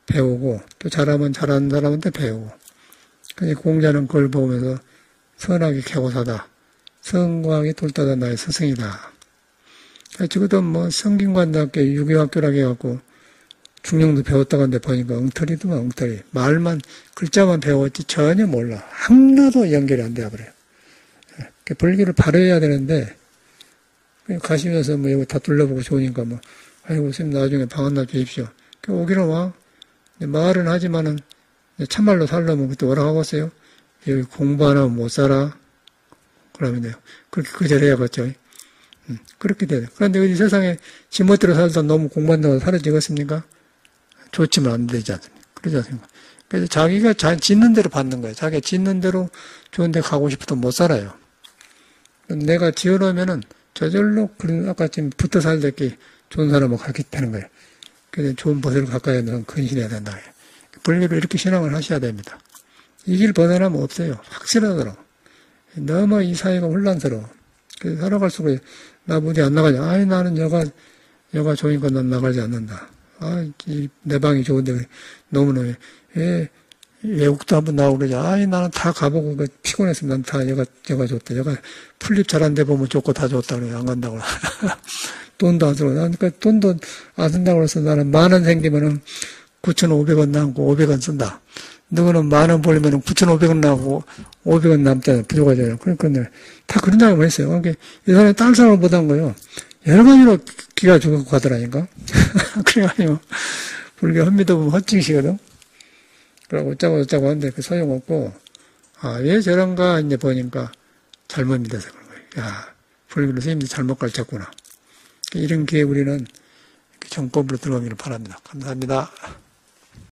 배우고, 또 잘하면 잘하는 사람한테 배우고. 그래서 공자는 그걸 보면서 선악이 개고사다. 성과학이 돌다다 나의 스승이다. 적어도 뭐 성균관대학교 유교학교라고 해갖고 중령도 배웠다고 하는데 보니까 엉터리더만 엉터리. 말만 글자만 배웠지 전혀 몰라. 하나도 연결이 안 돼버려요. 불교를 바로 해야 되는데 가시면서 뭐 여기 다 둘러보고 좋으니까 뭐 아이고 선생님 나중에 방 하나 주십시오. 오기로 와. 말은 하지만은 참말로 살려면 그때 뭐라고 하겠어요? 여기 공부 안 하면 못 살아. 그러면 돼요. 그렇게 그 자리에 해야겠죠. 그렇게 돼요. 그런데 어디 세상에 지멋대로 살다 너무 공부한다고 사라지겠습니까? 좋지만 안 되지 않습니까? 그러지 않습니까? 그래서 자기가 짓는 대로 받는 거예요. 자기가 짓는 대로 좋은 데 가고 싶어도 못 살아요. 내가 지어놓으면은 저절로 아까 지금 붙어 살기 좋은 사람하고 가게 되는 거예요. 그래서 좋은 벗을 가까이 하면 근신해야 된다. 불교를 이렇게 신앙을 하셔야 됩니다. 이 길 벗어나면 없어요. 확실하더라고. 너무 이 사회가 혼란스러워. 그래서 살아갈수록 나 어디 안 나가냐. 아이 나는 여가 좋으니까 난 나가지 않는다. 내 방이 좋은데 너무너무 외국도 한번 나오고 그러자. 나는 다 가보고 피곤했으면 난 다 여가 좋다. 여가 풀립 잘한 데 보면 좋고 다 좋다. 그래 안 간다고. 돈도 안 쓰고. 그러니까 돈도 안 쓴다고 해서 나는 10,000원 생기면은 9,500원 남고 500원 쓴다. 누구는 10,000원 벌면은 9,500원 남고 500원 남잖아. 부족하잖아요. 그러니까 다 그런 장을 했어요. 그러니까 이 사람이 딴 사람을 못한 거예요. 여러 가지로 기가 죽고 가더라니까. 그래가지고 불교 헛미도 보면 헛짓이거든. 그러고 어쩌고 하는데 그 소용없고, 왜 저런가 이제 보니까 잘못 믿어서 그런 거예요. 불교로 스님들이 잘못 가르쳤구나. 이런 기회에 우리는 정법으로 들어가기를 바랍니다. 감사합니다.